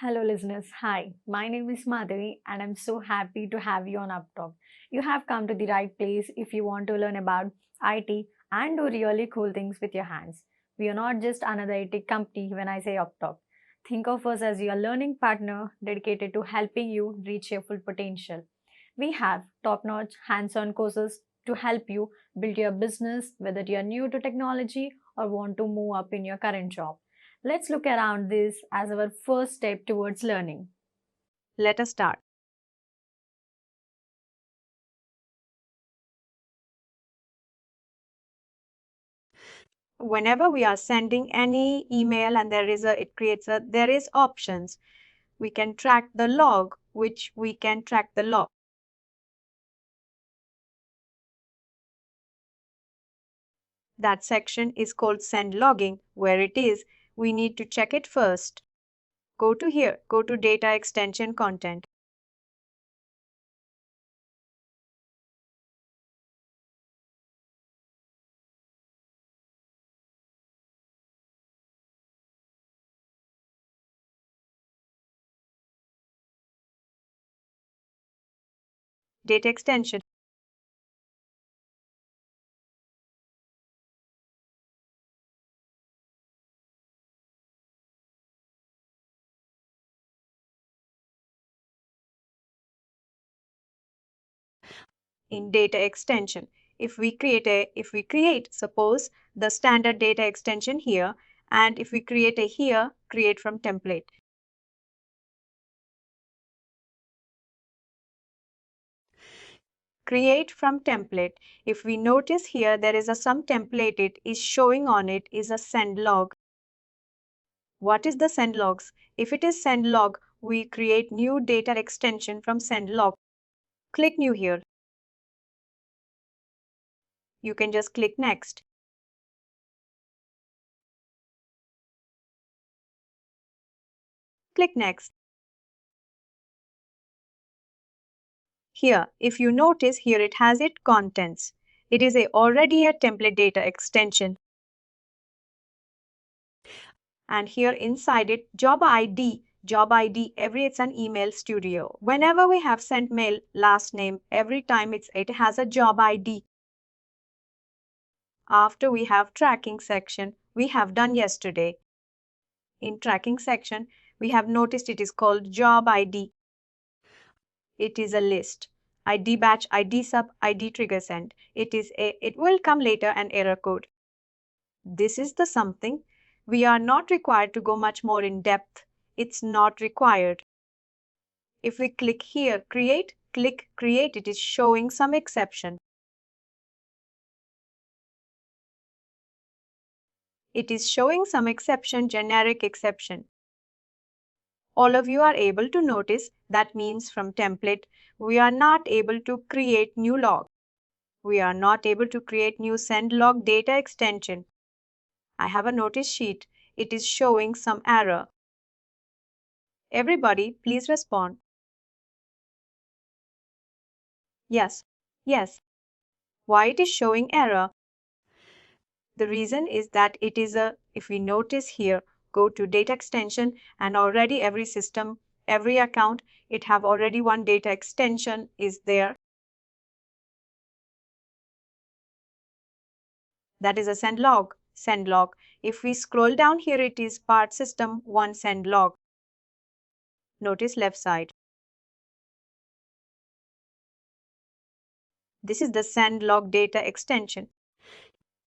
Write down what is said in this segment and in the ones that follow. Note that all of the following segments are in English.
Hello, listeners. Hi, my name is Madhavi, and I'm so happy to have you on UppTalk. You have come to the right place if you want to learn about IT and do really cool things with your hands. We are not just another IT company when I say UppTalk. Think of us as your learning partner dedicated to helping you reach your full potential. We have top notch hands on courses to help you build your business, whether you are new to technology or want to move up in your current job. Let's look around this as our first step towards learning. Let us start. Whenever we are sending any email and there is options. We can track the log, which we can track the log. That section is called send logging. Where it is, we need to check it first. Go to here, go to data extension content. Data extension. In data extension, if we create suppose the standard data extension here, and if we create a here, create from template. Create from template. If we notice here, there is some template it is showing on it is a send log. What is the send logs? If it is send log, we create new data extension from send log. Click new here. You can just click next. Click next. Here, if you notice here, it has its contents. It is already a template data extension. And here inside it, job ID, it's an email studio. Whenever we have sent mail, last name, every time it has a job ID. After we have tracking section, we have done yesterday. In tracking section, we have noticed it is called job ID. It is a list. ID batch, ID sub, ID trigger send. It will come later an error code. This is the something. We are not required to go much more in depth. It's not required. If we click here, click create, it is showing some exception. It is showing some exception, generic exception. All of you are able to notice that means from template, we are not able to create new log. We are not able to create new send log data extension. I have a notice sheet. It is showing some error. Everybody, please respond. Yes, yes. Why it is showing error? The reason is that it is if we notice here, go to data extension, and already every system, every account, it have already one data extension is there. That is a send log. Send log. If we scroll down here, it is part system one send log. Notice left side. This is the send log data extension.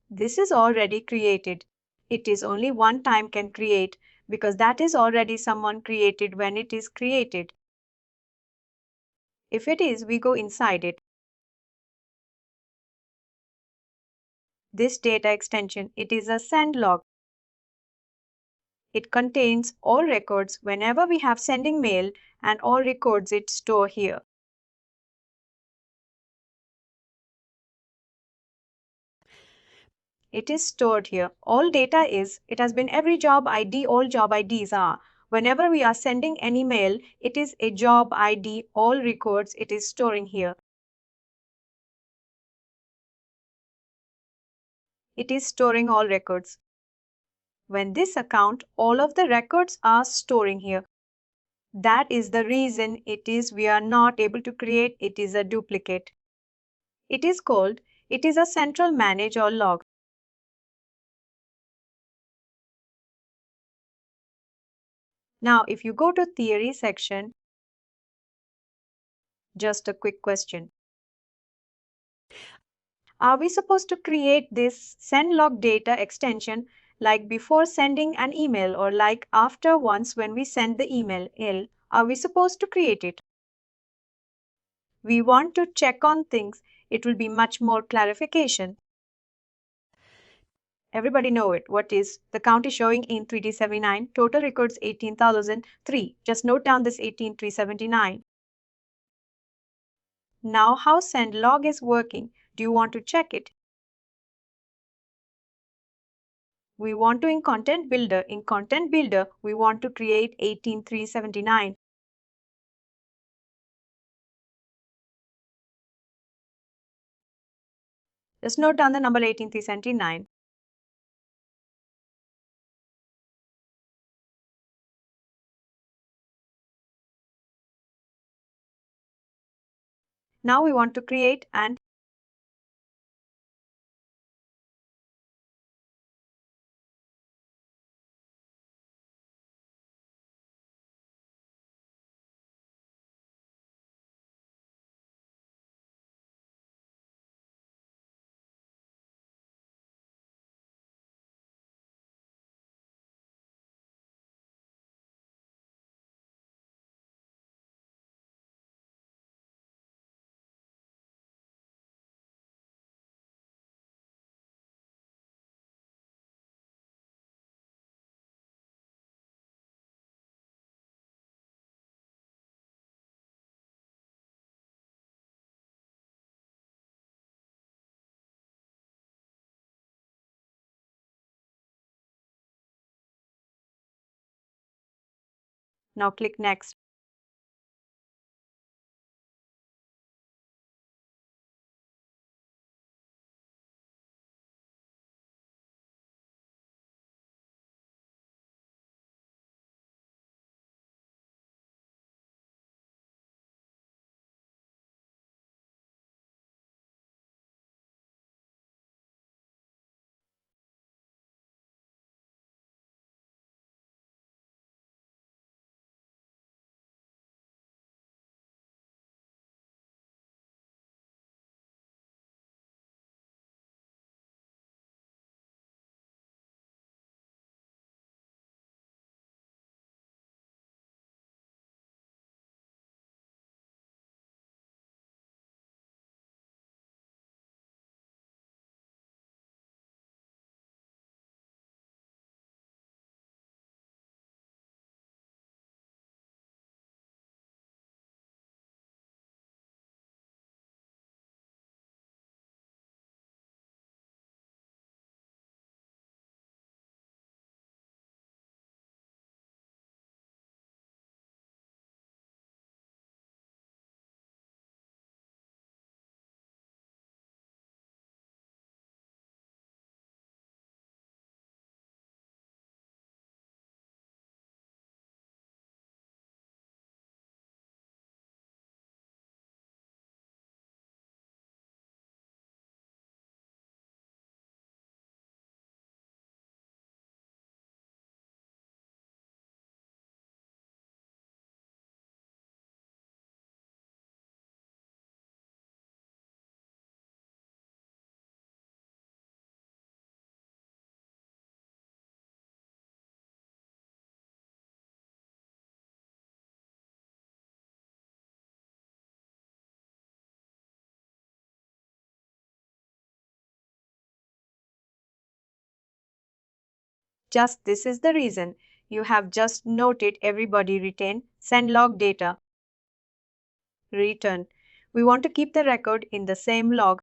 This is already created. It is only one time can create because that is already someone created when it is created. If it is, we go inside it. This data extension, it is a send log. It contains all records whenever we have sending mail, and all records it store here. It is stored here. All data it has been every job ID, all job IDs are. Whenever we are sending any mail, it is a job ID, all records it is storing here. It is storing all records. When this account, all of the records are storing here. That is the reason we are not able to create it is a duplicate. It is a central manage or log. Now, if you go to theory section, just a quick question. Are we supposed to create this send log data extension like before sending an email or like after once when we send the email? Are we supposed to create it? We want to check on things. It will be much more clarification. Everybody know it. What is the count is showing in 3D79. Total records 18,003. Just note down this 18,379. Now how send log is working. Do you want to check it? We want to in content builder. In content builder, we want to create 18,379. Just note down the number 18,379. Now we want to create and now click next. Just this is the reason you have just noted everybody retain send log data. Return. We want to keep the record in the same log.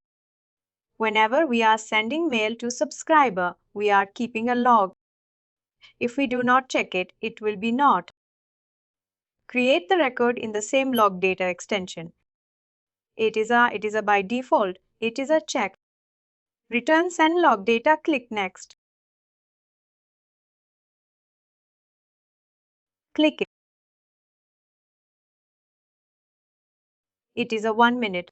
Whenever we are sending mail to subscriber, we are keeping a log. If we do not check it, it will be not. Create the record in the same log data extension. It is a by default. It is a check. Return send log data. Click next. Click it. It is a 1 minute.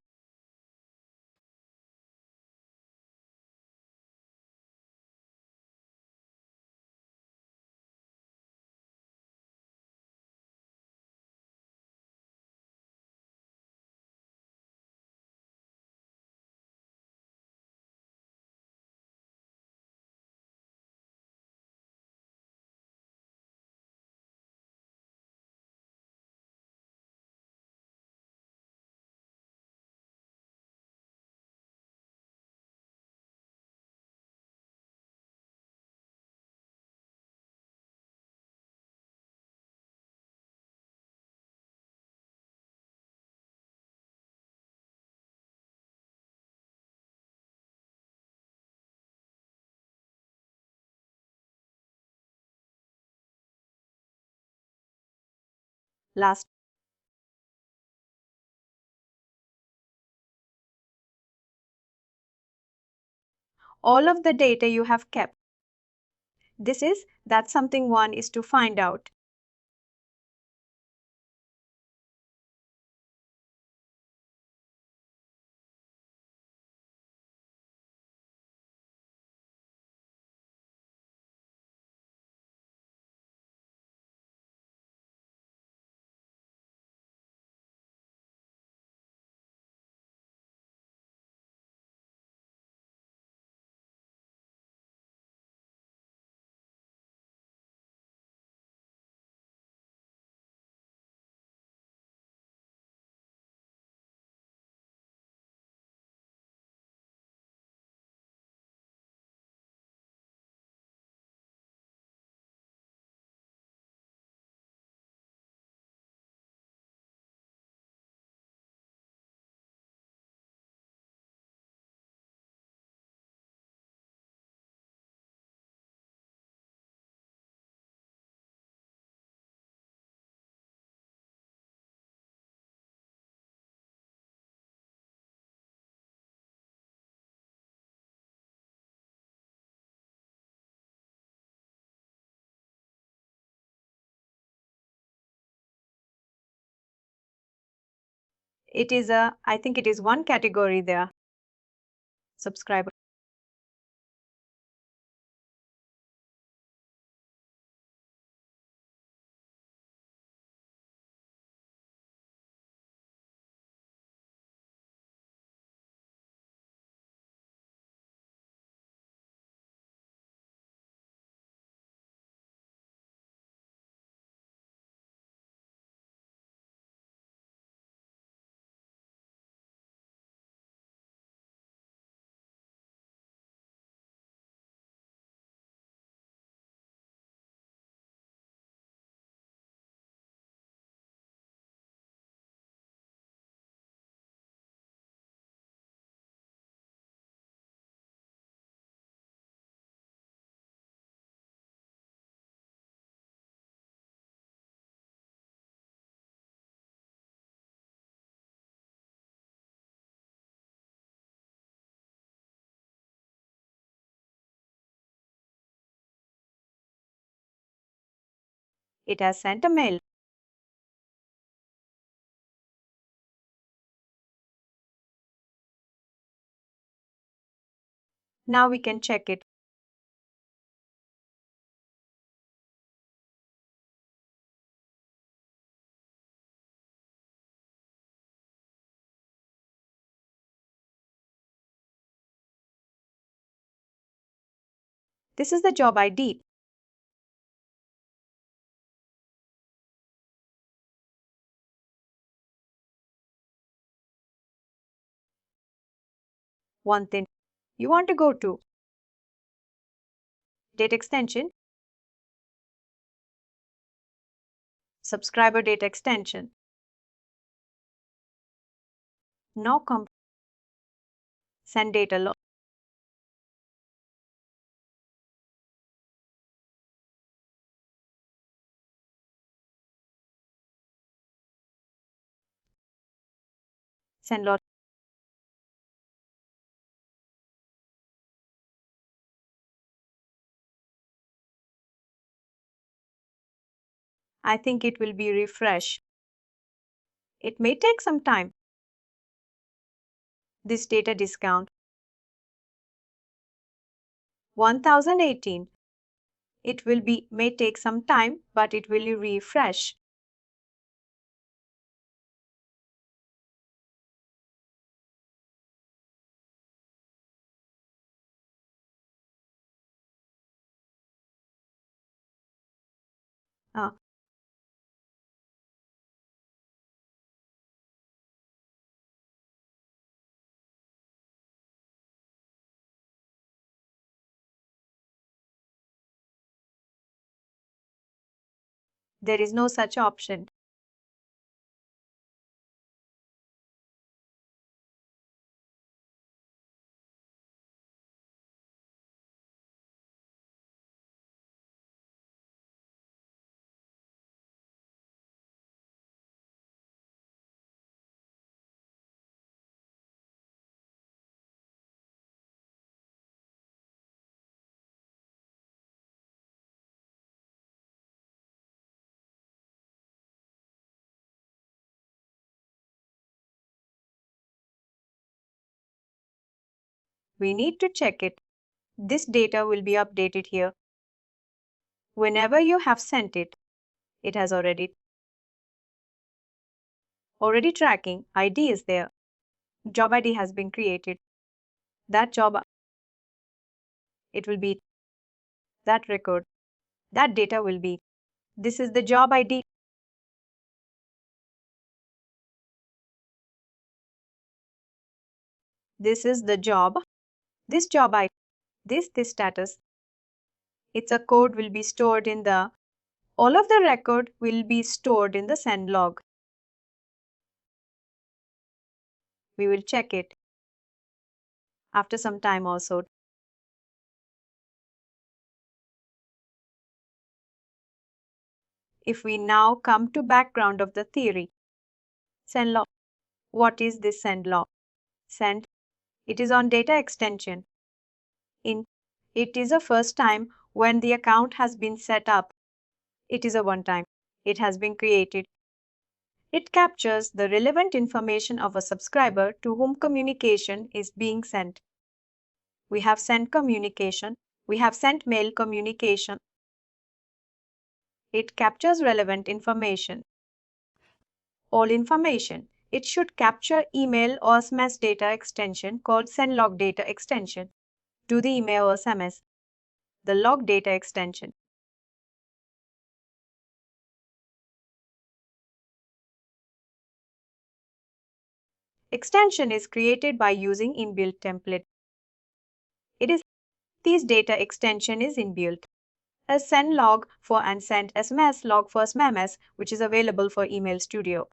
Last. All of the data you have kept. That's something one is to find out. I think it is one category there. Subscriber. It has sent a mail. Now we can check it. This is the job ID. One thing you want to go to. Date extension. Subscriber data extension. Now come. Send data log. Send log. I think it will be refresh. It may take some time. This data discount 1018. It may take some time, but it will refresh. Uh, there is no such option. We need to check it. This data will be updated here. Whenever you have sent it, it has already tracking. ID is there. Job ID has been created. That job, it will be that record. That data will be. This is the job ID. This is the job. This job ID. This status. It's a code will be stored in the. All of the record will be stored in the send log. We will check it after some time also. If we now come to background of the theory, send log. What is this send log? Send. It is on data extension. It is a first time when the account has been set up. It is a one time. It has been created. It captures the relevant information of a subscriber to whom communication is being sent. We have sent communication. We have sent mail communication. It captures relevant information. All information. It should capture email or SMS data extension called send log data extension to the email or SMS. The log data extension. Extension is created by using inbuilt template. This data extension is inbuilt. A send log for and send SMS log for SMS, which is available for Email Studio.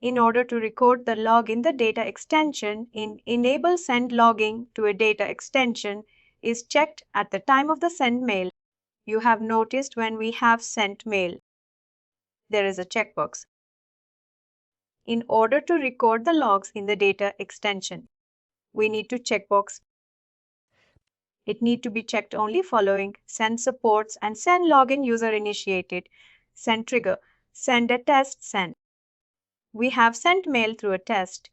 In order to record the log in the data extension, enable send logging to a data extension is checked at the time of the send mail. You have noticed when we have sent mail, there is a checkbox. In order to record the logs in the data extension, we need to checkbox. It need to be checked only following send supports and send login user initiated, send trigger, send a test send. We have sent mail through a test.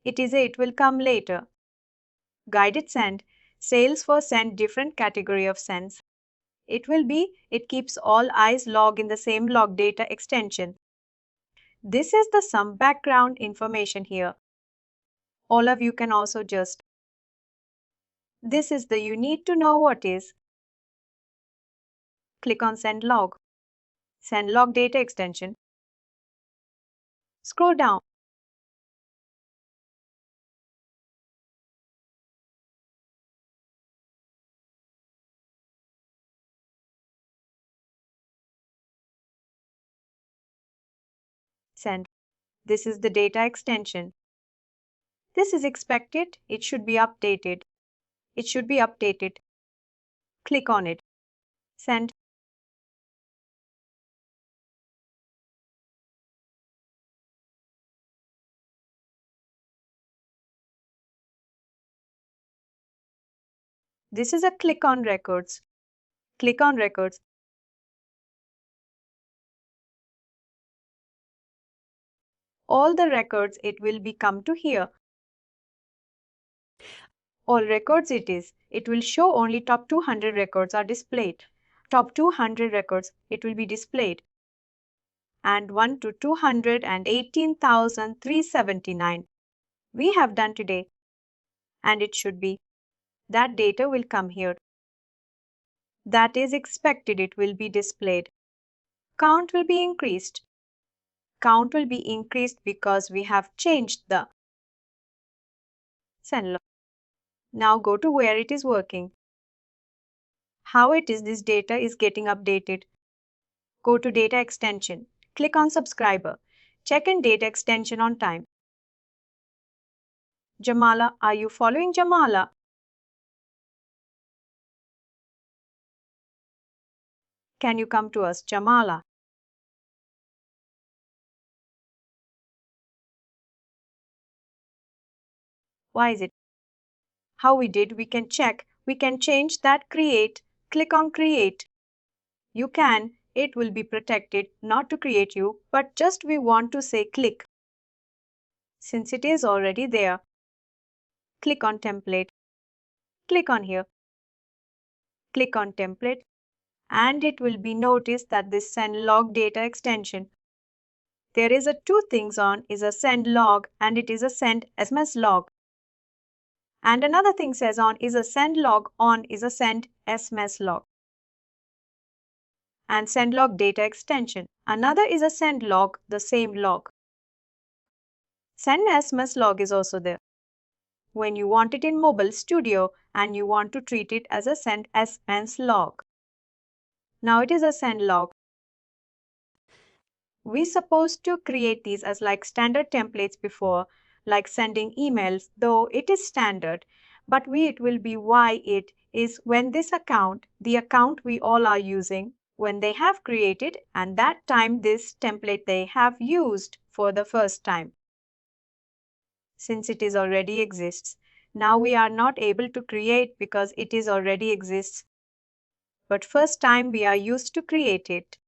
It will come later. Guided send, Salesforce send different category of sends. It keeps all eyes log in the same log data extension. This is some background information here. All of you can also just. This is you need to know what is. Click on send log. Send log data extension. Scroll down. Send. This is the data extension. This is expected. It should be updated. Click on it. Send. This is a click on records. Click on records. all the records, it will be come to here. All records it will show only top 200 records are displayed. Top 200 records, it will be displayed. And 1 to 218,379 we have done today. And it should be. That data will come here. That is expected, it will be displayed. Count will be increased. Count will be increased because we have changed the send log. Now go to where it is working. How it is this data is getting updated. Go to data extension. Click on subscriber. Check in data extension on time. Jamala, are you following Jamala? Can you come to us, Jamala? Why is it? How we did, we can check. We can change that create. Click on create. You can. It will be protected not to create you, but just we want to say click. Since it is already there, click on template. Click on here. Click on template. And it will be noticed that this send log data extension. There is a two things on is a send log and it is a send SMS log. And another thing says on is a send log on is a send SMS log. And send log data extension. Another is a send log, the same log. Send SMS log is also there. When you want it in Mobile Studio and you want to treat it as a send SMS log. Now it is a send log. We supposed to create these as like standard templates before, like sending emails, though it is standard, but it will be why it is when this account, the account we all are using, when they have created and that time this template they have used for the first time. Since it is already exists. Now we are not able to create because it is already exists. But first time we are used to create it.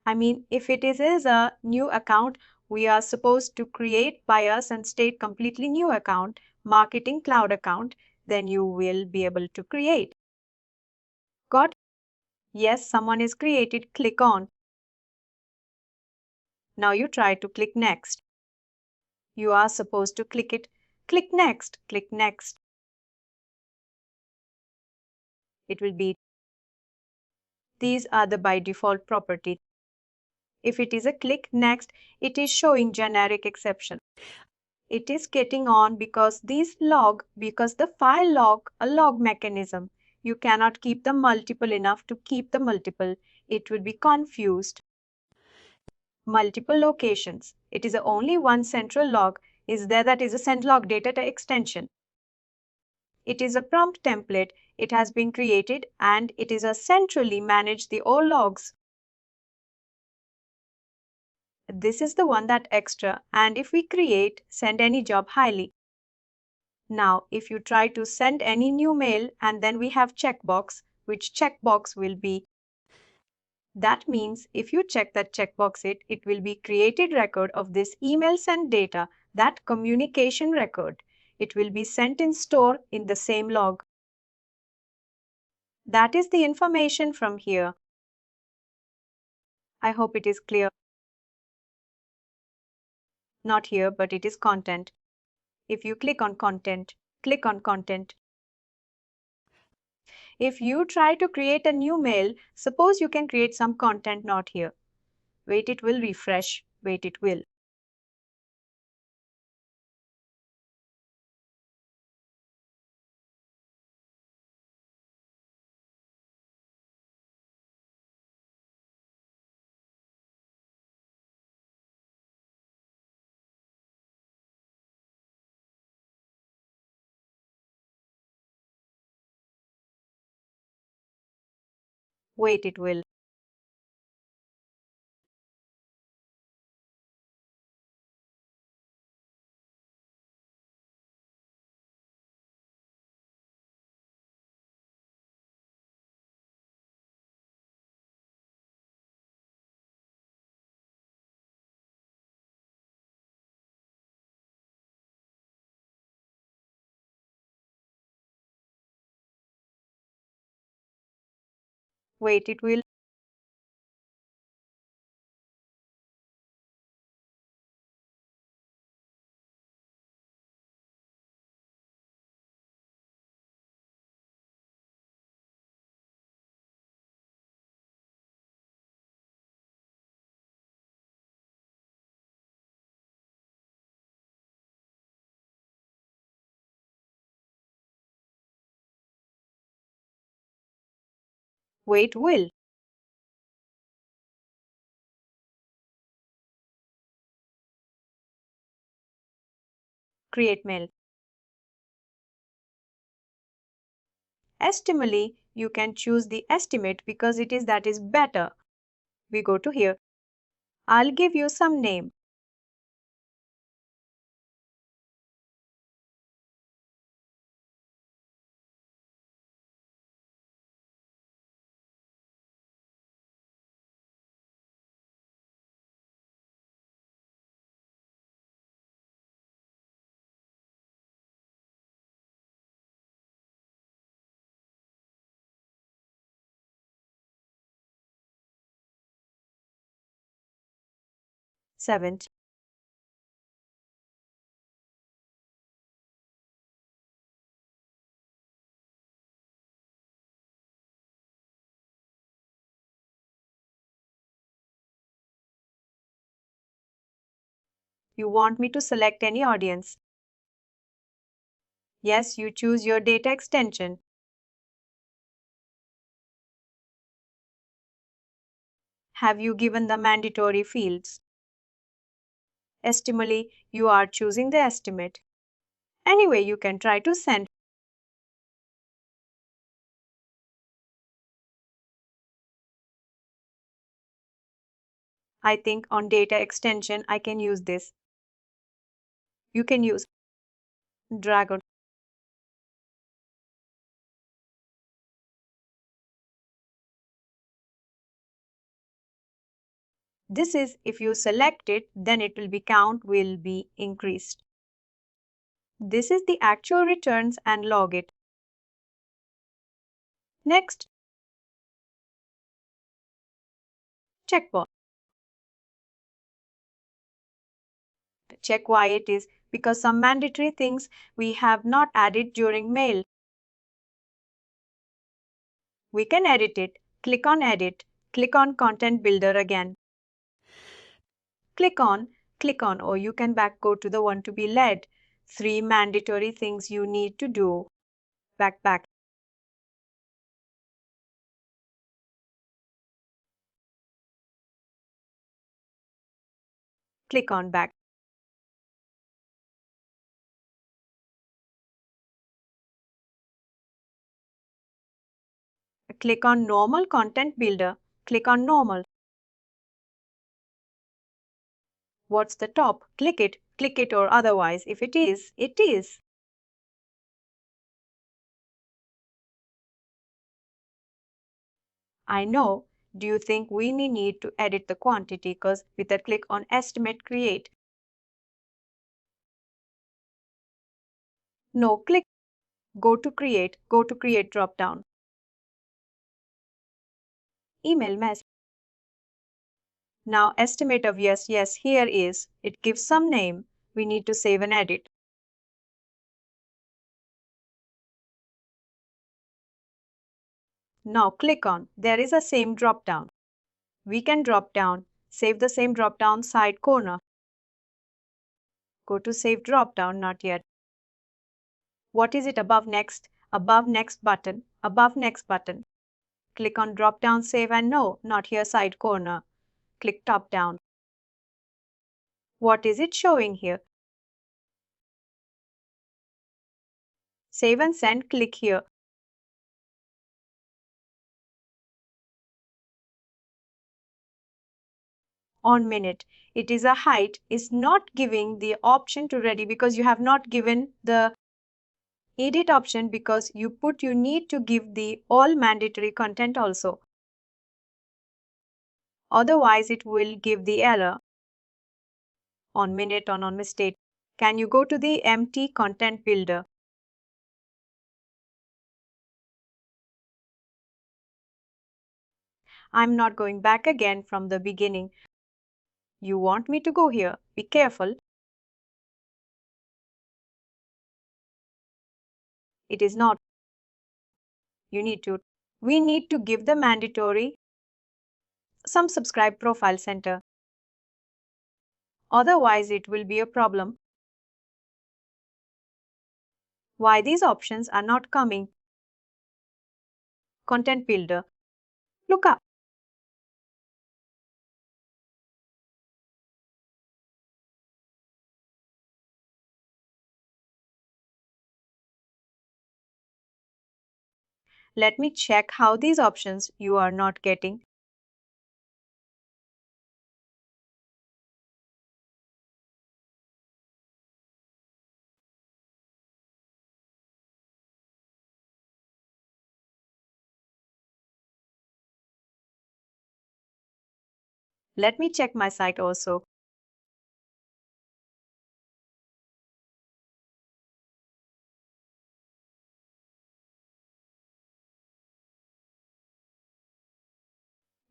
I mean, if it is a new account, we are supposed to create by us and state completely new account, Marketing Cloud account, then you will be able to create. Got? Yes, someone is created, click on. Now you try to click next. You are supposed to click it. Click next, click next. It will be. These are the by default property. If it is a click next, it is showing generic exception. It is getting on because because the file log, a log mechanism, you cannot keep them multiple enough to keep the multiple. It will be confused. Multiple locations. It is only one central log is there that is a send log data extension. It is a prompt template. It has been created and it is a centrally manage the all logs. This is the one that extra and if we create send any job highly. Now if you try to send any new mail and then we have checkbox, which checkbox will be. That means if you check that checkbox it will be created record of this email send data, that communication record. It will be sent in store in the same log. That is the information from here. I hope it is clear. Not here, but it is content. If you click on content, click on content. If you try to create a new mail, suppose you can create some content not here. Wait, it will refresh. Wait, it will. Wait, it will. Wait, it will. Wait, will. Create mail. Estimally, you can choose the estimate because that is better. We go to here. I'll give you some name. Seventh. You want me to select any audience? Yes, you choose your data extension. Have you given the mandatory fields? Estimally, you are choosing the estimate. Anyway, you can try to send. I think on data extension, I can use this. You can use Dragon. This is if you select it, then it will be count will be increased. This is the actual returns and log it. Next, checkbox. Check why it is because some mandatory things we have not added during mail. We can edit it. Click on edit. Click on content builder again. Click on, or you can go to the one to be led. 3 mandatory things you need to do. Back. Click on back. Click on normal content builder. Click on normal. What's the top? Click it or otherwise. If it is, it is. I know. Do you think we need to edit the quantity? Because with a click on estimate create. No, click. Go to create drop down. Email mess. Now estimate of yes, here is. It gives some name. We need to save and edit. Now click on. There is a same drop down. We can drop down. Save the same drop down side corner. Go to save drop down, not yet. What is it above next? Above next button. Above next button. Click on drop down save and no, not here side corner. Click top down. What is it showing here? Save and send, click here. On minute, it is a height, is not giving the option to ready because you have not given the edit option because you need to give the all mandatory content also. Otherwise, it will give the error. On minute on mistake. Can you go to the empty content builder? I'm not going back again from the beginning. You want me to go here? Be careful. It is not. You need to. We need to give the mandatory some subscribe profile center. Otherwise, it will be a problem. Why these options are not coming? Content builder. Look up. Let me check how these options you are not getting. Let me check my site also.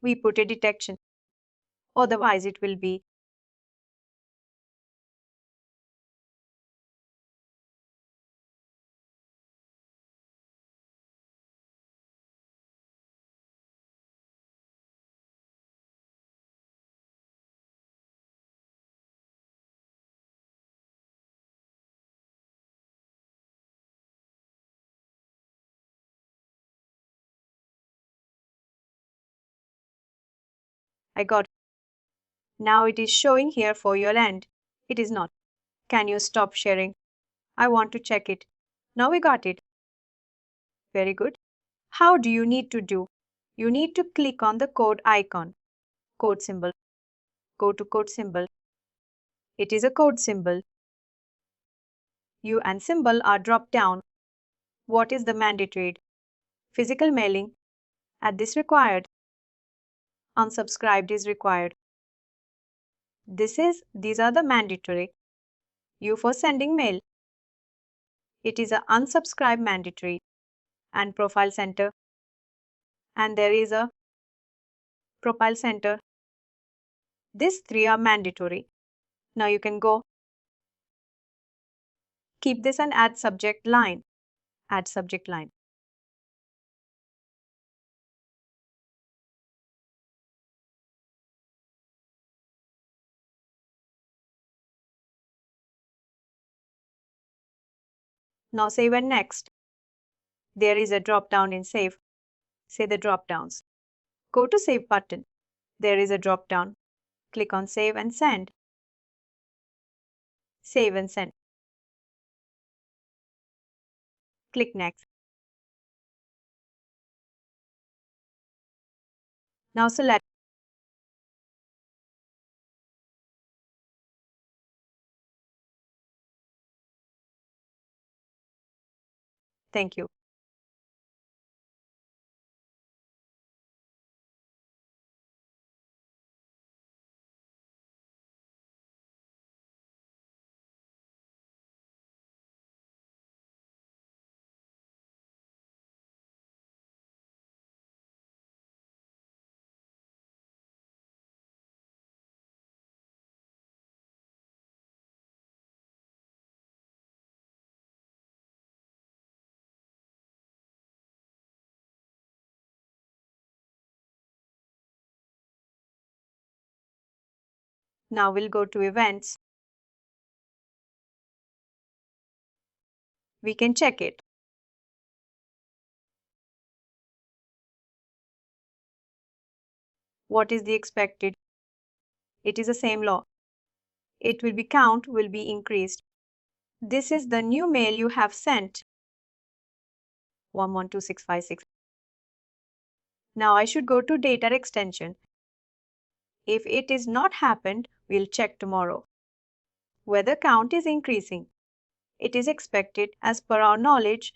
We put a detection. Otherwise, it will be. I got. Now it is showing here for your end. It is not. Can you stop sharing? I want to check it. Now we got it. Very good. How do you need to do? You need to click on the code icon. Code symbol. Go to code symbol. It is a code symbol. U and symbol are dropped down. What is the mandatory? Physical mailing. Add this required. Unsubscribed is required. These are the mandatory. U for sending mail. It is a unsubscribe mandatory. And profile center. And there is a profile center. These three are mandatory. Now you can go. Keep this and add subject line. Add subject line. Now save and next. There is a drop down in save. Say the drop downs. Go to save button. There is a drop down. Click on save and send. Save and send. Click next. Now select. Thank you. Now we'll go to events. We can check it. What is the expected? It is the same law. It will be count will be increased. This is the new mail you have sent. 112656. Now I should go to data extension. If it is not happened, we'll check tomorrow. Whether count is increasing. It is expected as per our knowledge.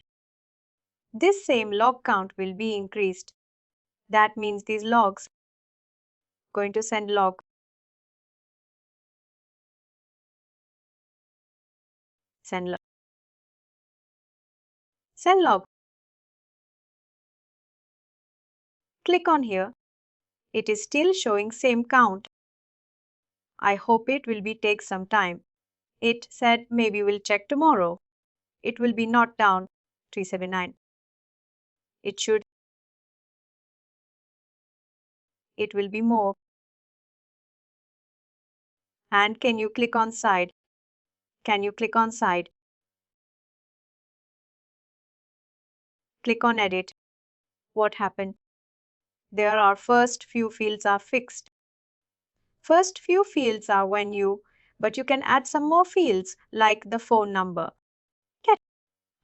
This same log count will be increased. That means these logs. Going to send log. Send log. Send log. Click on here. It is still showing same count. I hope it will take some time. It said maybe we'll check tomorrow. It will be not down 379. It will be more. And can you click on side? Can you click on side? Click on edit. What happened? There are first few fields are fixed. First few fields are but you can add some more fields like the phone number.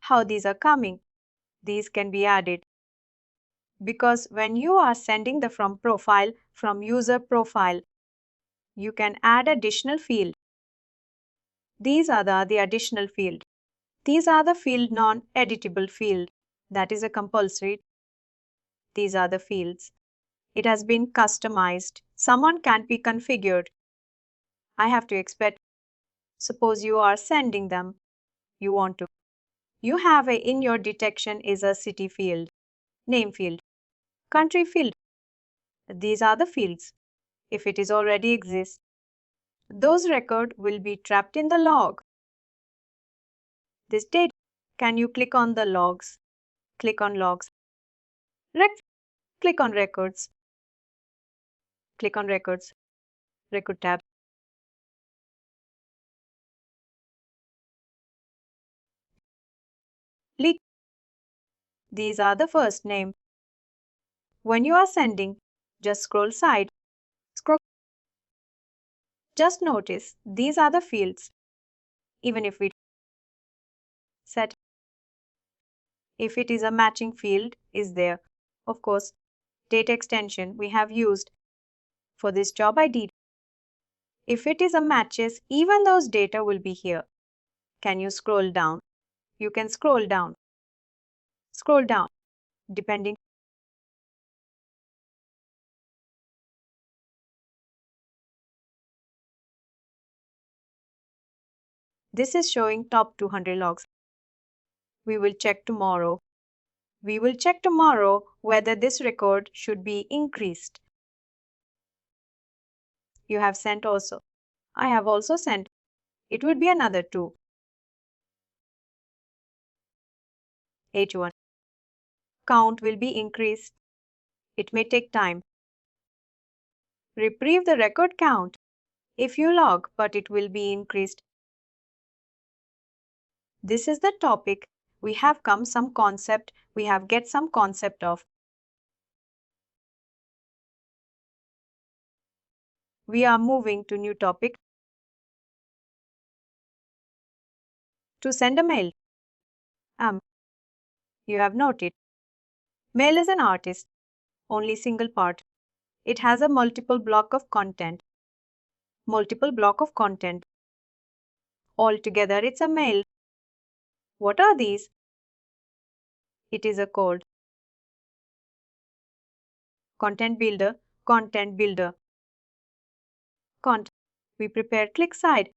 How these are coming? These can be added. Because when you are sending the from user profile, you can add additional field. These are the additional field. These are the field non-editable field. That is a compulsory. These are the fields. It has been customized. Someone can be configured. I have to expect. Suppose you are sending them. You want to. You have in your detection is a city field, name field, country field. These are the fields. If it is already exists, those record will be trapped in the log. This date. Can you click on the logs? Click on logs. Click on records. Click on records. Record tab. These are the first name. When you are sending, just scroll side. Just notice these are the fields. Even if we set, if it is a matching field, is there. Of course, data extension we have used for this job ID. If it is a matches, even those data will be here. Can you scroll down? You can scroll down. Scroll down, depending. This is showing top 200 logs. We will check tomorrow. We will check tomorrow whether this record should be increased. You have sent also. I have also sent. It would be another 2. 81. Count will be increased. It may take time. Retrieve the record count. If you log, but it will be increased. This is the topic. We have some concept. We have get some concept of. We are moving to new topic. To send a mail. You have noted. Mail is an artist. Only single part. It has a multiple block of content. Multiple block of content. Altogether, it's a mail. What are these? It is a code. Content builder, content builder. We prepare click side.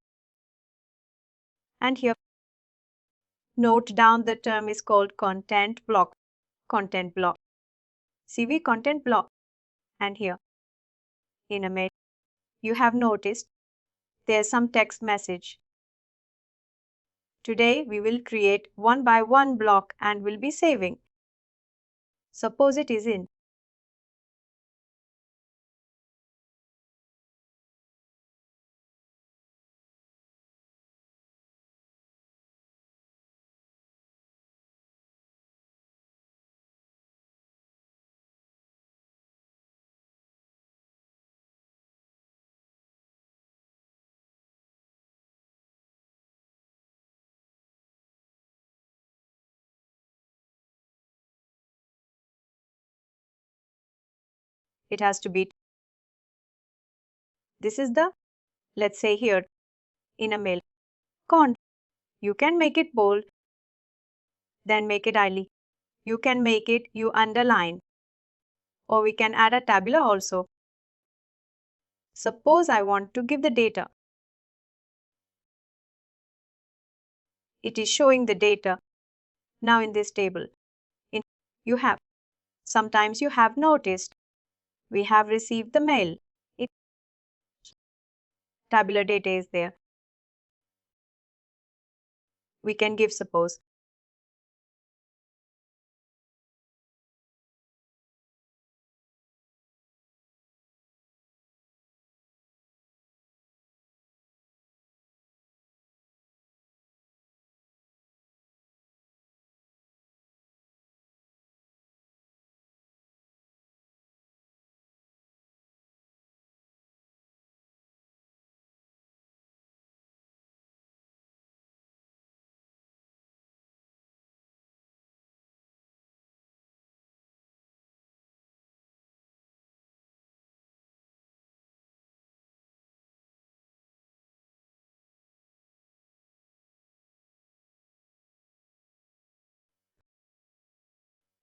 And here, note down the term is called content block. Content block. CV content block. And here, in a mail, you have noticed there's some text message. Today, we will create one by one block and will be saving. Suppose it is in. It has to be. This is the, let's say here, in a mail. You can make it bold, then make it italic. You can make it you underline. Or we can add a tabular also. Suppose I want to give the data. It is showing the data. Now in this table, sometimes you have noticed We have received the mail. Tabular data is there. We can give suppose.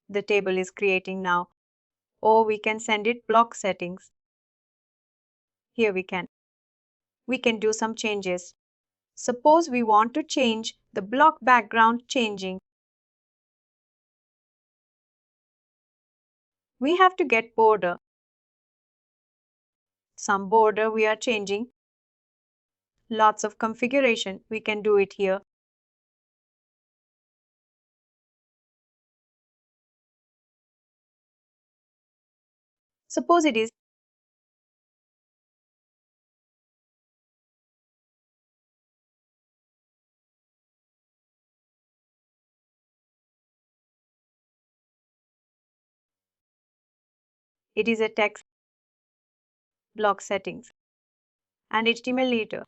The table is creating now. Or we can send it block settings. Here we can. We can do some changes. Suppose we want to change the block background changing. We have to get border. Some border we are changing. Lots of configuration. We can do it here. Suppose it is a text block settings and HTML later.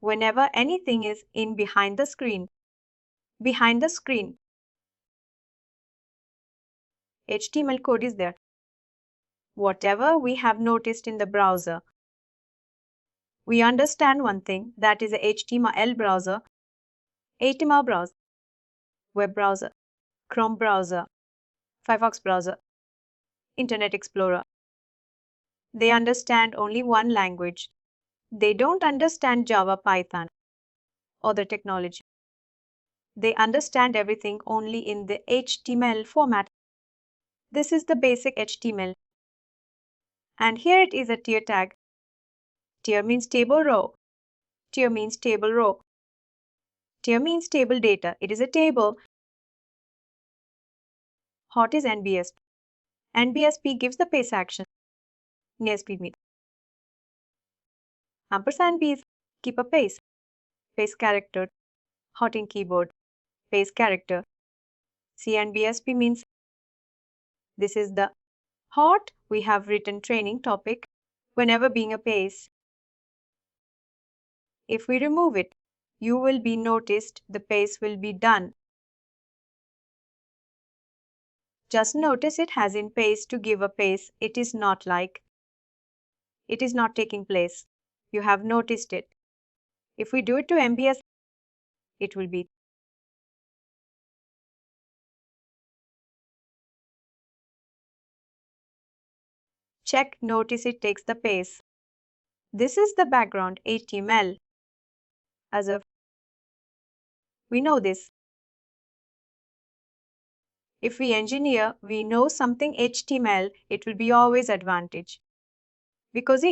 Whenever anything is in behind the screen, HTML code is there. Whatever we have noticed in the browser, we understand one thing, that is a HTML browser, web browser, Chrome browser, Firefox browser, Internet Explorer. They understand only one language. They don't understand Java, Python, or the technology. They understand everything only in the HTML format. This is the basic HTML. And here it is a tier tag. Tier means table row. Tier means table row. Tier means table data. It is a table. What is NBSP? NBSP gives the pace action. Near speed meet. Ampersand B is keep a pace. Pace character. Hot in keyboard. Pace character. CNBSP means this is the hot we have written training topic whenever being a pace. If we remove it, you will be noticed the pace will be done. Just notice it has in pace to give a pace. It is not like it is not taking place. You have noticed it. If we do it to MBS, it will be. Check, notice it takes the pace. This is the background HTML. As if we know this. If we engineer, we know something HTML, it will be always advantage. Because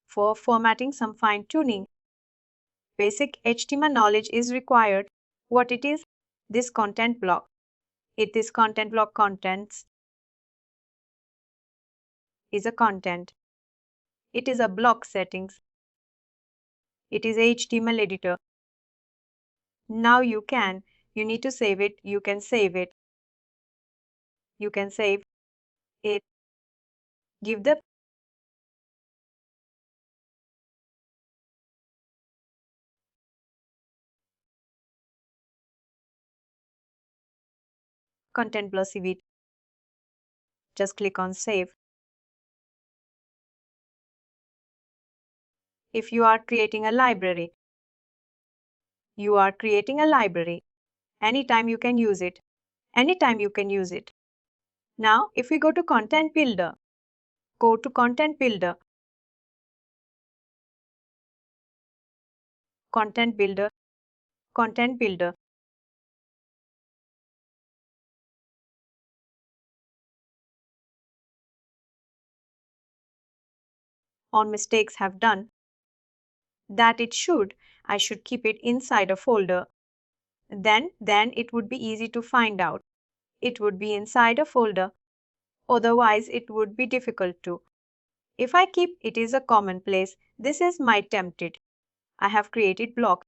for formatting some fine tuning, basic HTML knowledge is required. What it is? This content block. This content block contents is a content. It is a block settings. It is HTML editor. Now you need to save it. You can save it. You can save it. Give the content plus CV. Just click on save. If you are creating a library, anytime you can use it. Now, if we go to Content Builder, Content Builder, on mistakes have done, that I should keep it inside a folder. Then it would be easy to find out. It would be inside a folder. Otherwise, it would be difficult to. If I keep it is a commonplace, this is my tempted. I have created block.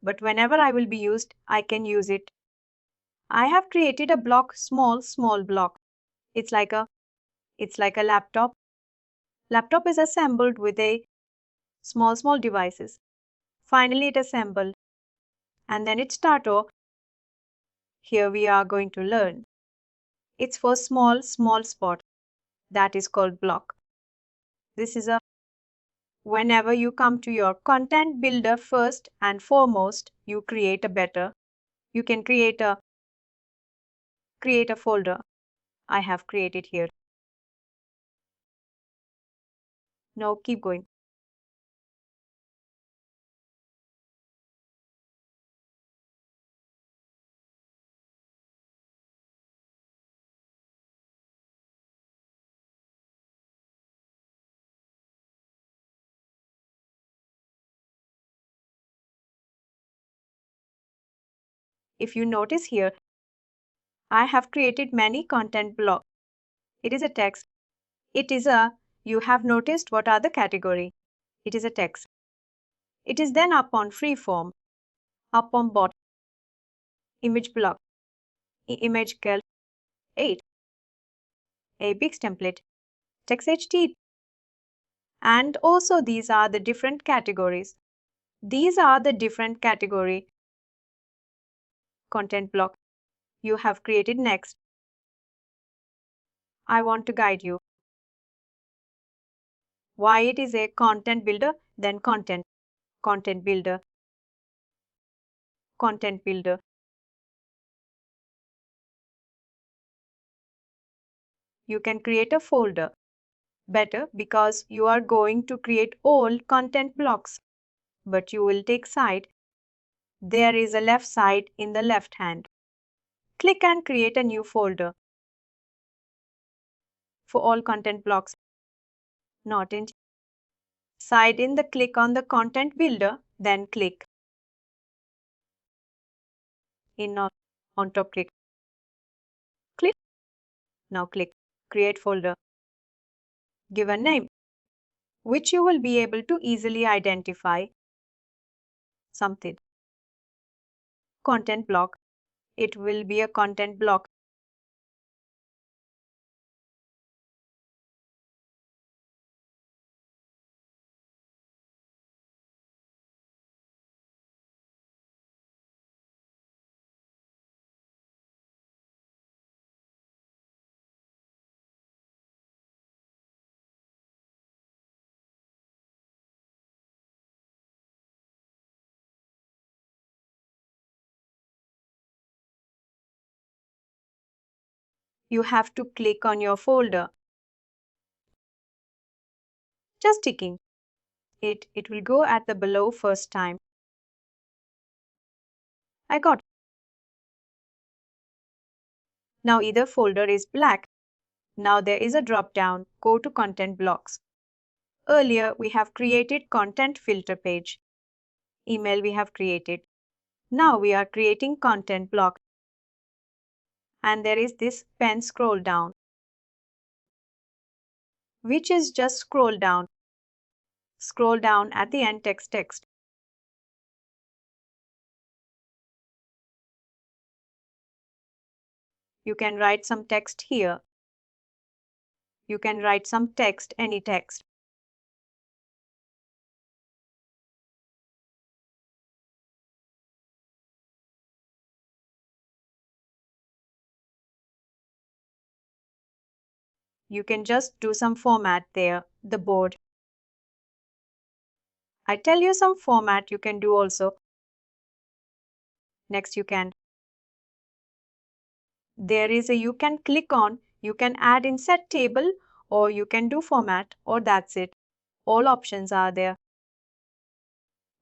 But whenever I will be used, I can use it. I have created a block, small block. It's like a laptop. Laptop is assembled with a small devices. Finally, it assembled. And then it started. Here we are going to learn. It's for small spot. That is called block. This is a whenever you come to your content builder, first and foremost, you create a better. You can create a folder. I have created here. Now keep going. If you notice here, I have created many content blocks. It is a text. You have noticed what are the category. It is a text. It is then up on freeform, up on bot, image block, image cal 8, a big template, text HT. And also these are the different categories. These are the different category content block you have created next. I want to guide you. Why it is a content builder, then content builder. You can create a folder. Better because you are going to create all content blocks. But you will take side. There is a left side in the left hand. Click and create a new folder for all content blocks. Not in side in the click on the content builder, then click in on top click. Click. Now click create folder. Give a name which you will be able to easily identify something. Content block. It will be a content block. You have to click on your folder. Just ticking. It will go at the below first time. I got. Now either folder is black. Now there is a drop down. Go to content blocks. Earlier we have created content filter page. Email we have created. Now we are creating content block. And there is this pen scroll down, which is just scroll down. Scroll down at the end text. You can write some text here. You can write some text, any text. You can just do some format there, the board. I tell you some format you can do also. Next you can. There is a you can click on, you can add insert table or you can do format or that's it. All options are there.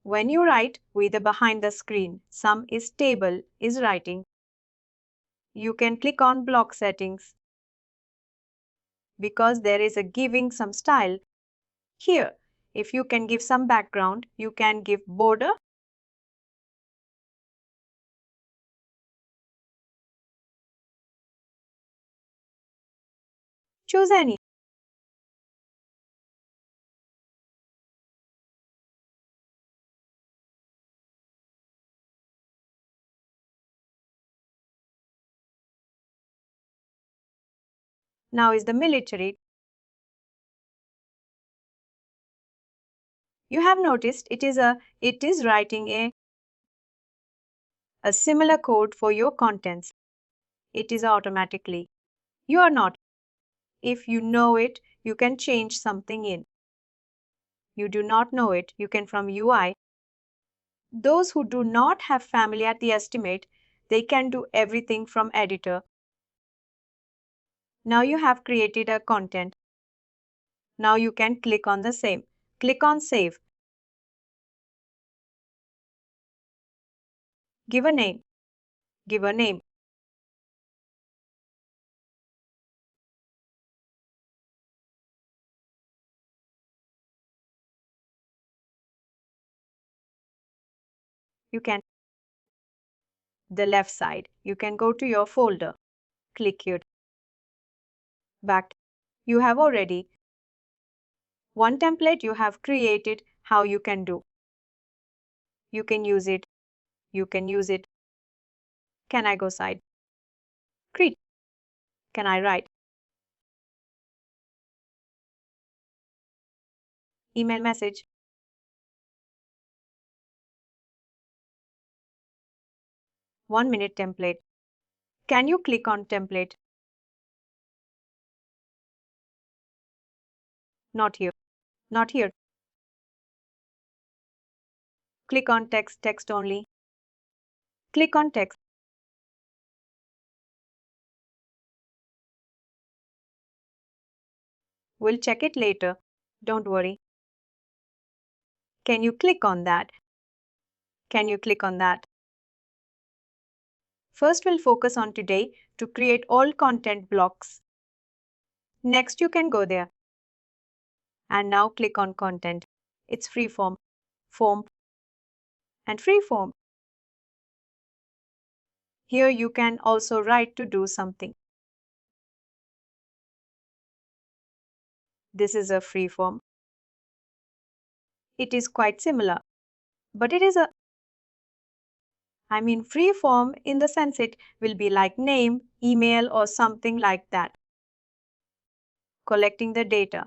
When you write with the behind the screen, some is table is writing. You can click on block settings because there is a giving some style. Here, if you can give some background, you can give border. Choose any. Now is the military. You have noticed it is writing a similar code for your contents. It is automatically. You are not. If you know it, you can change something in. You do not know it, you can from UI. Those who do not have family at the estimate, they can do everything from editor. Now you have created a content. Now you can click on the same. Click on save. Give a name. Give a name. You can the left side. You can go to your folder. Click here. Back. You have already one template you have created how you can do. You can use it. You can use it. Can I go side? Create. Can I write? Email message. 1 minute template. Can you click on template? Not here. Not here. Click on text, text only. Click on text. We'll check it later. Don't worry. Can you click on that? Can you click on that? First, we'll focus on today to create all content blocks. Next, you can go there. And now click on content. It's freeform, form, and freeform. Here you can also write to do something. This is a freeform. It is quite similar, but it is freeform in the sense it will be like name, email, or something like that. Collecting the data.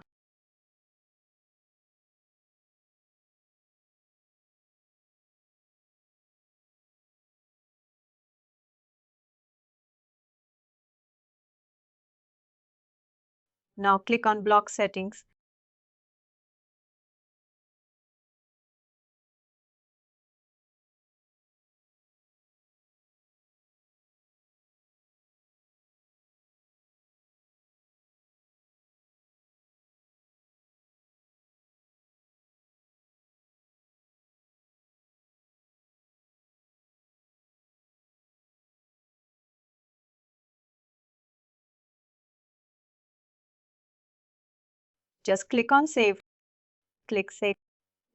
Now click on block settings. Just click on save. Click save.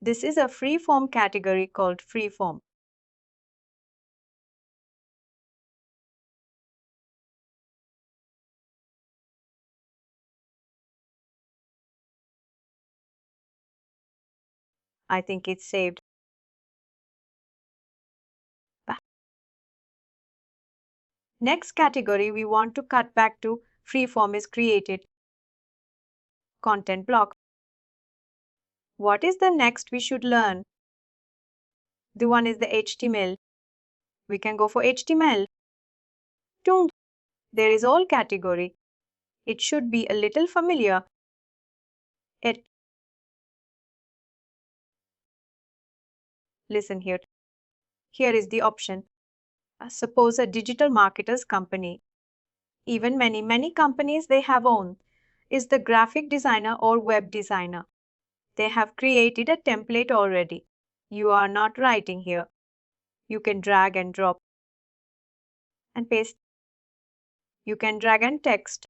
This is a freeform category called freeform. I think it's saved. Next category we want to cut back to freeform is created. Content block. What is the next we should learn? The one is the HTML. We can go for HTML. Toon. There is all category. It should be a little familiar. Listen here. Here is the option. Suppose a digital marketers company. Even many companies they have own. Is the graphic designer or web designer. They have created a template already. You are not writing here. You can drag and drop and paste. You can drag and text.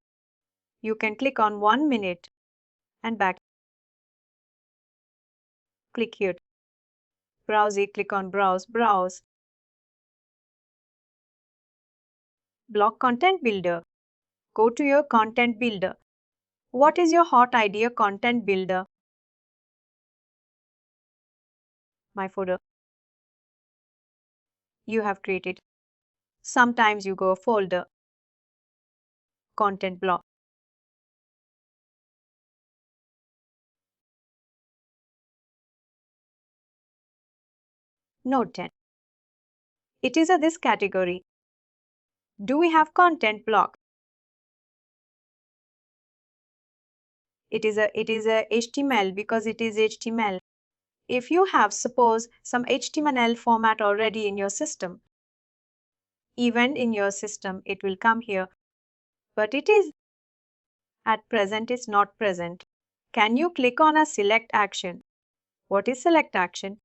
You can click on 1 minute and back. Click here. Browse it, click on Browse, Browse. Block Content Builder. Go to your Content Builder. What is your hot idea content builder? My folder. You have created. Sometimes you go a folder. Content block. Note 10. It is a this category. Do we have content block? It is a HTML because it is HTML. If you have suppose some HTML format already in your system, event in your system, it will come here. But it is at present is not present. Can you click on a select action? What is select action?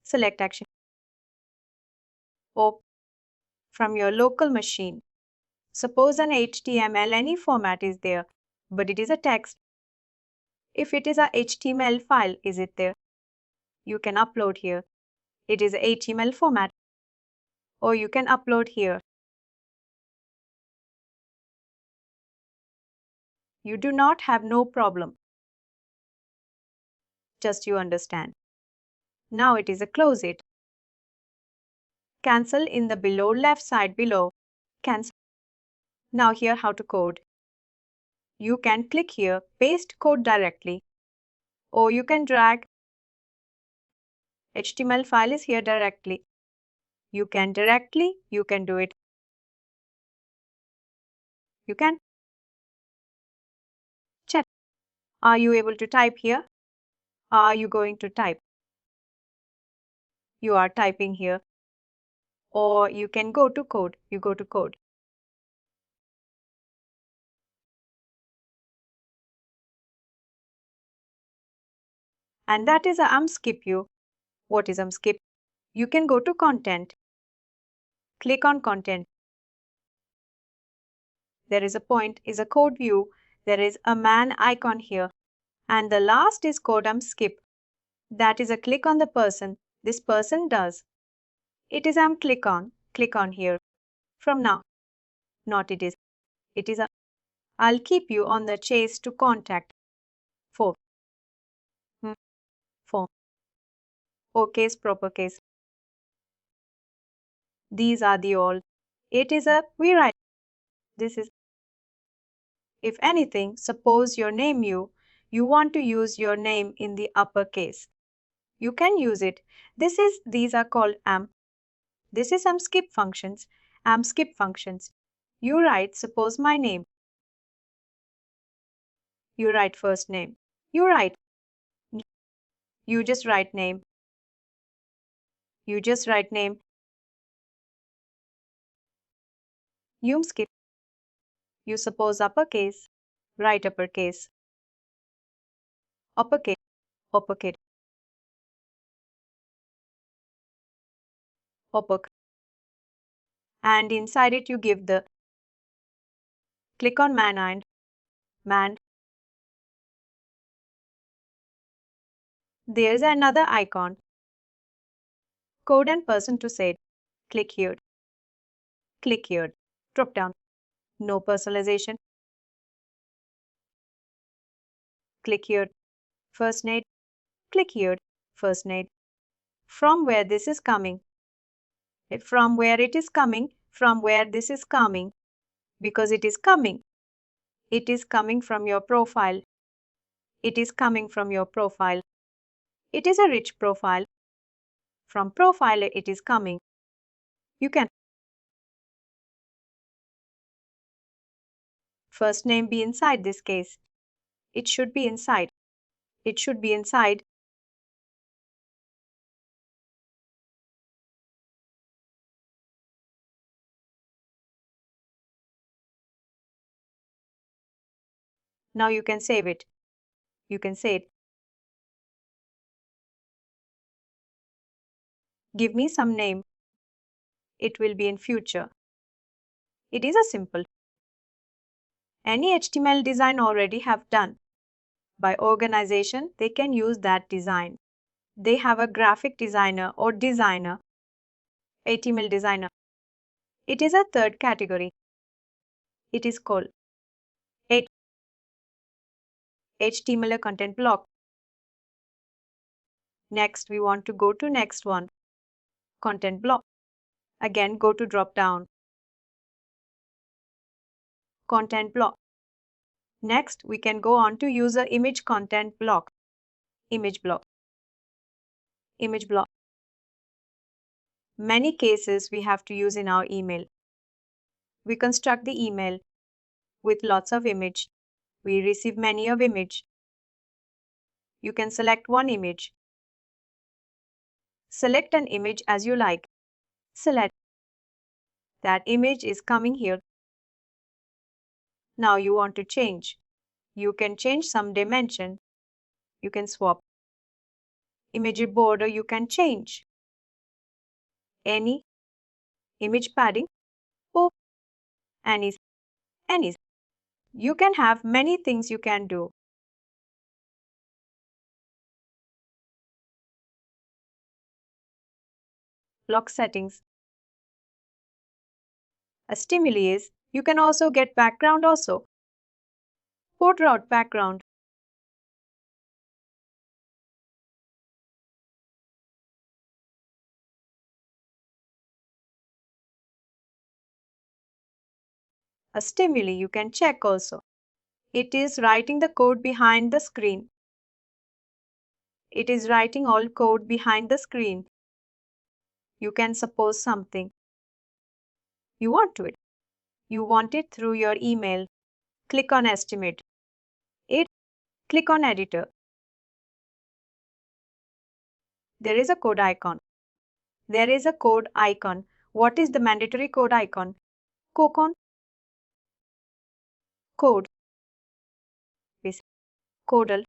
Select action. Or from your local machine. Suppose an HTML any format is there, but it is a text. If it is a HTML file, is it there? You can upload here. It is a HTML format. Or you can upload here. You do not have no problem. Just you understand. Now it is a close it. Cancel in the below left side below. Cancel. Now here how to code. You can click here, paste code directly. Or you can drag. HTML file is here directly. You can do it. You can check. Are you able to type here? Are you going to type? You are typing here. Or you can go to code. You go to code. And that is a AMPscript you. What is AMPscript? You can go to content. Click on content. There is a point, is a code view. There is a man icon here. And the last is code AMPscript. That is a click on the person. This person does. It is click on here. From now. Not it is. It is a I'll keep you on the chase to contact. 4. 4. Case, proper case. These are the all. It is a we write. This is. If anything, suppose your name you want to use your name in the uppercase. You can use it. These are called AMP. This is AMPscript functions. AMPscript functions. You write, suppose my name. You write first name. You just write name. You just write name. UMScript. You suppose uppercase. Write uppercase. Uppercase. Uppercase. Uppercase. And inside it you give the click on man and man. There's another icon. Code and person to say. Click here. Click here. Drop down. No personalization. Click here. First name. Click here. First name. From where this is coming. From where it is coming. From where this is coming. Because it is coming. It is coming from your profile. It is coming from your profile. It is a rich profile. From profile it is coming. You can first name be inside this case. It should be inside. It should be inside. Now you can save it. You can say it. Give me some name. It will be in future. It is a simple. Any HTML design already have done. By organization, they can use that design. They have a graphic designer or designer, HTML designer. It is a third category. It is called HTML content block. Next, we want to go to next one, content block. Again, go to drop down, content block. Next, we can go on to user image content block, image block, image block. Many cases we have to use in our email. We construct the email with lots of image. We receive many of image. You can select one image. Select an image as you like. Select. That image is coming here. Now you want to change. You can change some dimension. You can swap. Image border you can change. Any image padding or any. You can have many things you can do. Block settings. A stimuli is you can also get background also. Port route background. A stimuli you can check also. It is writing the code behind the screen. It is writing all code behind the screen. You can suppose something. You want to it. You want it through your email. Click on estimate. Click on editor. There is a code icon. There is a code icon. What is the mandatory code icon? Code. Codal.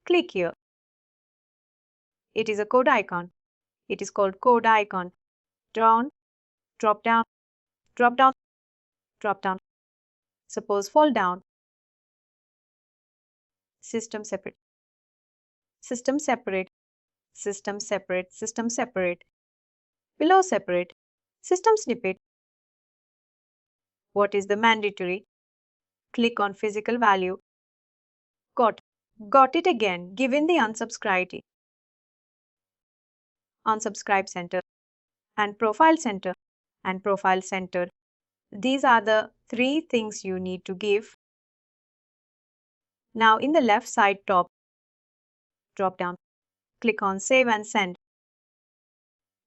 Click here. It is a code icon. It is called code icon. Down, drop down, drop down, drop down. Suppose fall down. System separate. System separate. System separate. System separate. Below separate. System snippet. What is the mandatory? Click on physical value. Got it again. Given the unsubscribe. Unsubscribe center and profile center and profile center. These are the three things you need to give. Now in the left side top, drop down, click on save and send.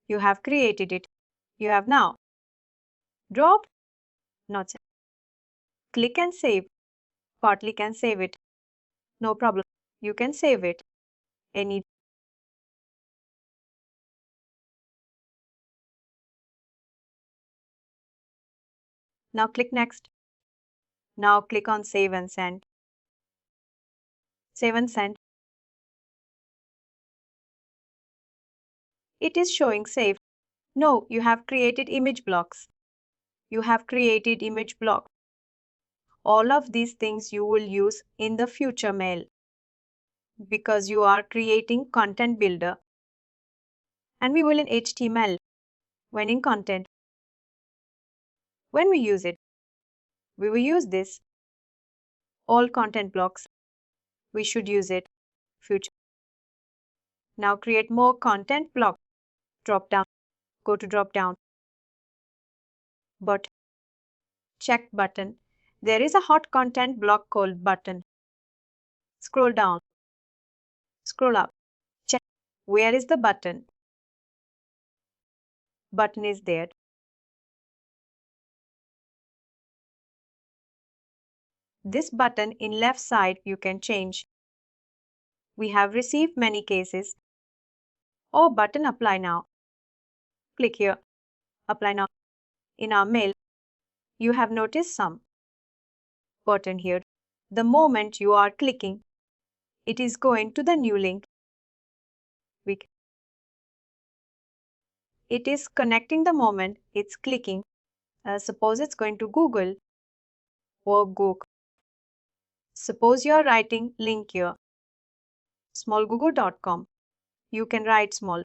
You have created it. You have now drop, not send. Click and save. Partly can save it. No problem. You can save it. Now click next. Now click on save and send. Save and send. It is showing save. No, you have created image blocks. You have created image block. All of these things you will use in the future mail because you are creating content builder. And we will in HTML when in content. When we use it, we will use this. All content blocks. We should use it. Future. Now create more content block. Drop down. Go to drop down. But check button. There is a hot content block called button. Scroll down. Scroll up. Check. Where is the button? Button is there. This button in left side you can change. We have received many cases. Oh, button apply now. Click here. Apply now. In our mail, you have noticed some button here. The moment you are clicking, it is going to the new link. It is connecting the moment it's clicking. Suppose it's going to Google or Google. Suppose you are writing link here, smallgoogle.com. You can write small.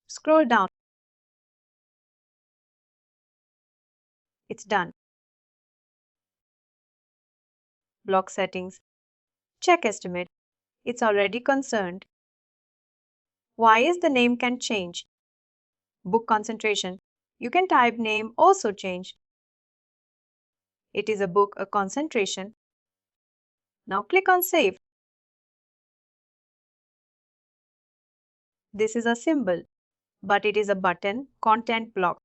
Scroll down. It's done. Block settings. Check estimate. It's already concerned. Why is the name can change? Book concentration. You can type name also change. It is a book a concentration. Now click on save. This is a symbol, but it is a button content block.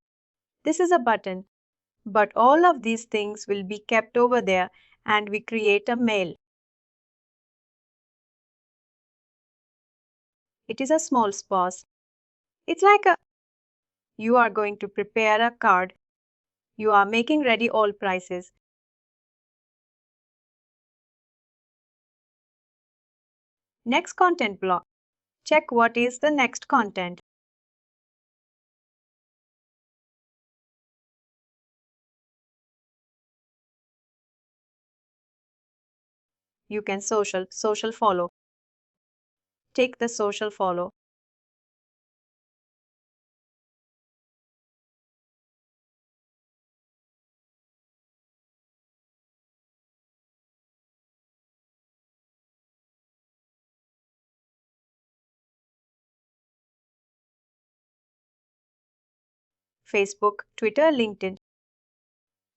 This is a button, but all of these things will be kept over there and we create a mail. It is a small pause. It's like you are going to prepare a card. You are making ready all prices. Next content block. Check what is the next content. You can social follow. Take the social follow. Facebook, Twitter, LinkedIn.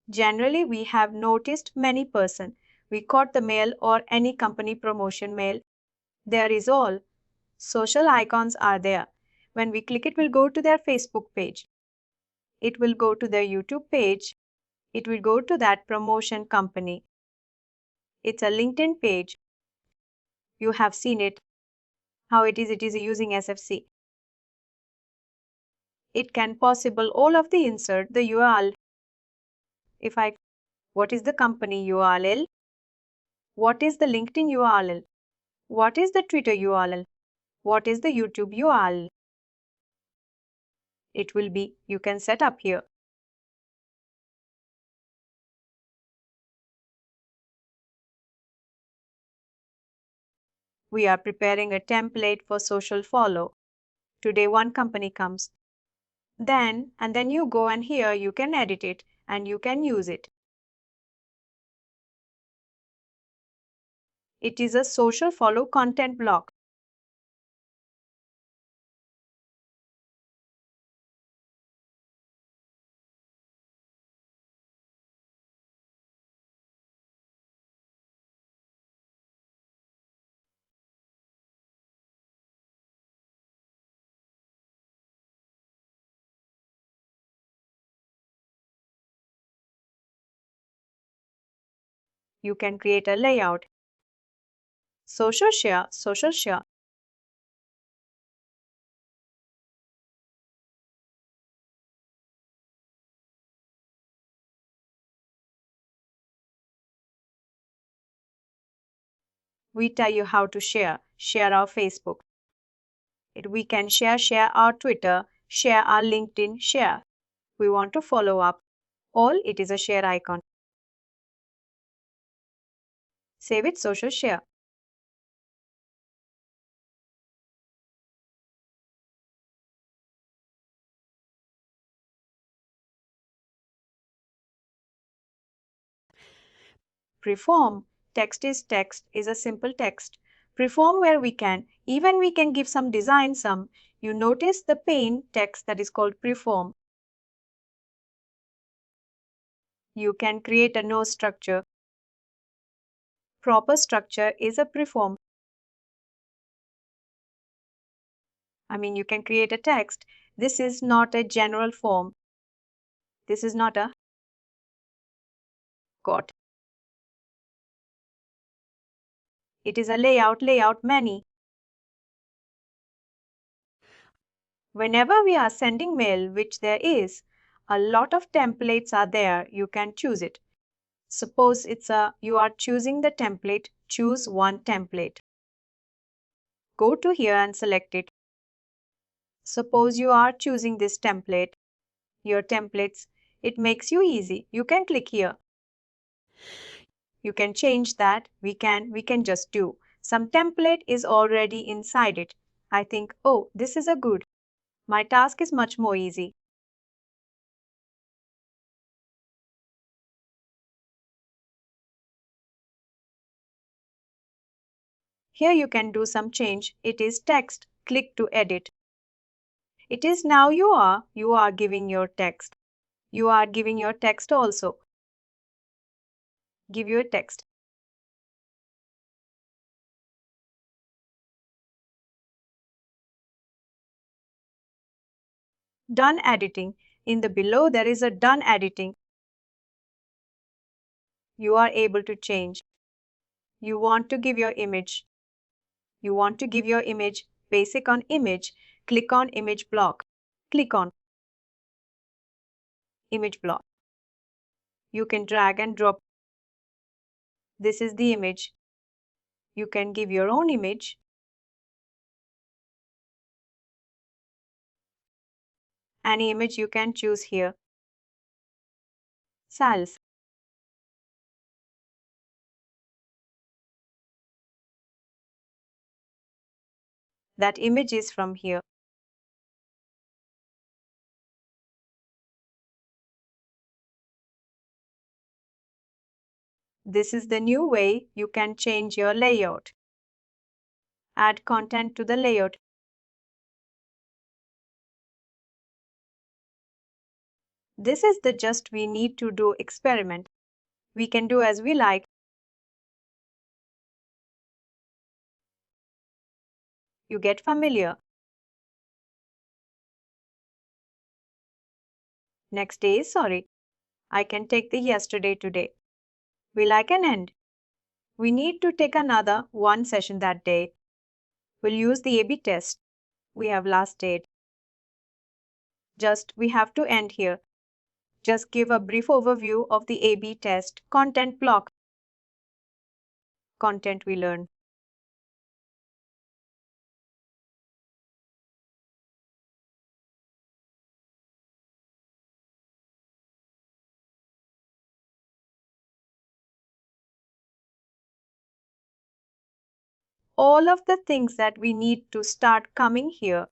Generally, we have noticed many person. We got the mail or any company promotion mail. There is all. Social icons are there. When we click it will go to their Facebook page. It will go to their YouTube page. It will go to that promotion company. It's a LinkedIn page. You have seen it. How it is using SFC. It can possible all of the insert the URL. If I, what is the company URL? What is the LinkedIn URL? What is the Twitter URL? What is the YouTube URL? It will be, you can set up here. We are preparing a template for social follow. Today one company comes. Then you go and here you can edit it and you can use it. It is a social follow content block. You can create a layout. Social share. We tell you how to share our Facebook. We can share our Twitter, share our LinkedIn, share. We want to follow up. All it is a share icon. Save it social share. Preform. Text is a simple text. Preform where we can. Even we can give some design some. You notice the pane text that is called preform. You can create a no structure. Proper structure is a preform. You can create a text. This is not a general form. This is not a got. It is a layout many. Whenever we are sending mail, which there is, a lot of templates are there. You can choose it. Suppose you are choosing the template, choose one template. Go to here and select it. Suppose you are choosing this template, your templates, It makes you easy. You can click here. You can change that. We can just do. Some template is already inside it. I think, oh, this is a good. My task is much more easy. Here you can do some change. It is text. Click to edit. It is now you are giving your text. You are giving your text also. Give your text. Done editing. In the below there is a done editing. You are able to change. You want to give your image. You want to give your image basic on image. Click on image block. Click on image block. You can drag and drop. This is the image. You can give your own image. Any image you can choose here. Sales. That image is from here. This is the new way you can change your layout. Add content to the layout. This is the just we need to do experiment. We can do as we like. You get familiar. Next day is sorry. I can take the yesterday today. Will I can end. We need to take another one session that day. We'll use the A/B test. We have last date. Just we have to end here. Just give a brief overview of the A/B test content block. Content we learn. All of the things that we need to start coming here.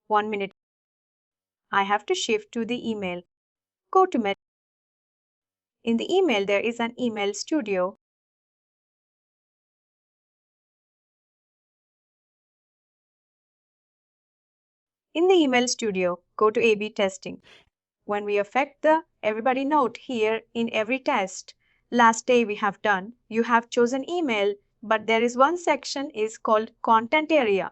One minute. I have to shift to the email. Go to Met. In the email, there is an email studio. In the email studio, go to A/B testing. When we affect the everybody note here in every test, last day we have done, you have chosen email, but there is one section is called content area.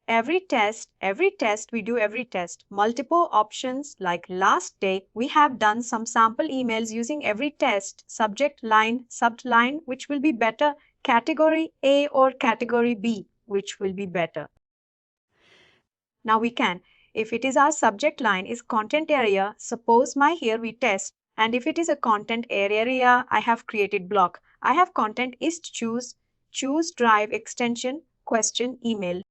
Every test we do every test. Multiple options like last day, we have done some sample emails using every test, subject line, subline, which will be better, category A or category B, which will be better. Now we can, if it is our subject line is content area, suppose my here we test, and if it is a content area, I have created block. I have content is choose drive extension, question, email.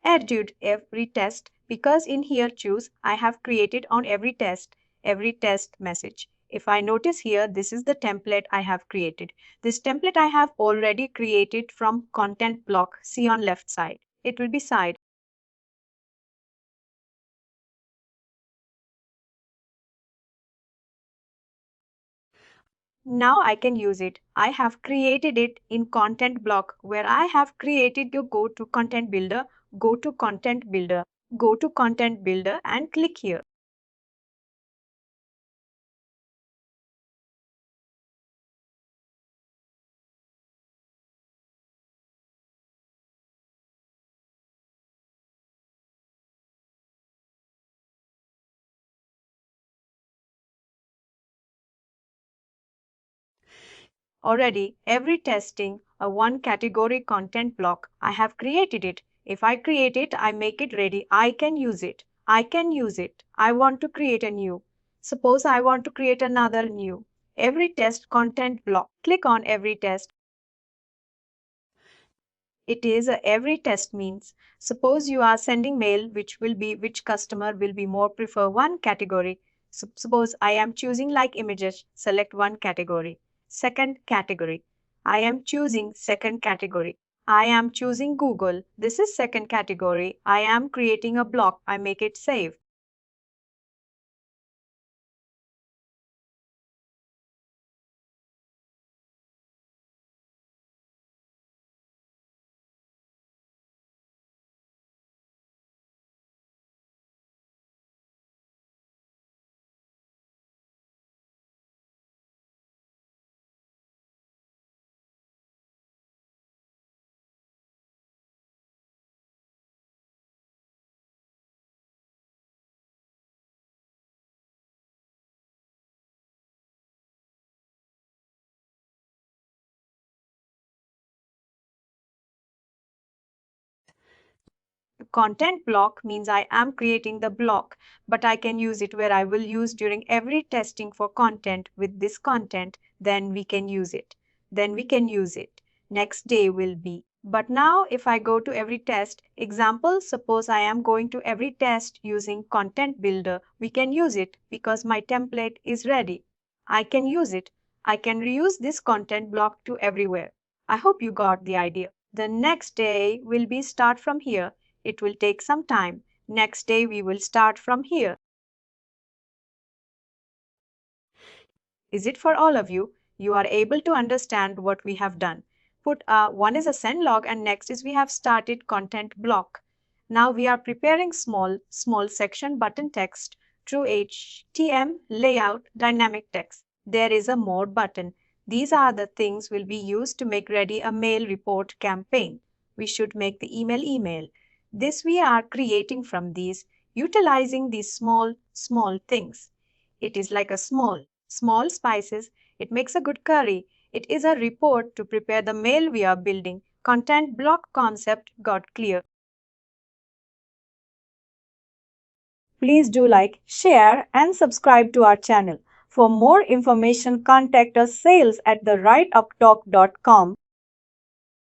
added every test because in here choose I have created on every test message. If I notice here, this is the template I have created. This template I have already created from content block. See on left side. It will be side. Now I can use it. I have created it in content block where I have created your go to content builder, go to content builder, go to content builder and click here. Already every testing a one category content block. I have created it. If I create it, I make it ready. I can use it. I can use it. I want to create a new. Suppose I want to create another new. Every test content block. Click on every test. It is a every test means. Suppose you are sending mail which customer will be more prefer one category. Suppose I am choosing like images, select one category. Second category. I am choosing second category. I am choosing Google. This is second category. I am creating a block. I make it save. Content block means I am creating the block, but I can use it where I will use during every testing for content with this content, then we can use it. Then we can use it. Next day will be. But now if I go to every test, example, suppose I am going to every test using content builder, we can use it because my template is ready. I can use it. I can reuse this content block to everywhere. I hope you got the idea. The next day will be start from here. It will take some time. Next day we will start from here. Is it for all of you? You are able to understand what we have done. One is a send log and next is we have started content block. Now we are preparing small section button text through HTML layout dynamic text. There is a more button. These are the things will be used to make ready a mail report campaign. We should make the email. This we are creating from these, utilizing these small things. It is like a small spices. It makes a good curry. It is a report to prepare the mail we are building. Content block concept got clear. Please do like, share and subscribe to our channel. For more information, contact us sales@therightuptalk.com.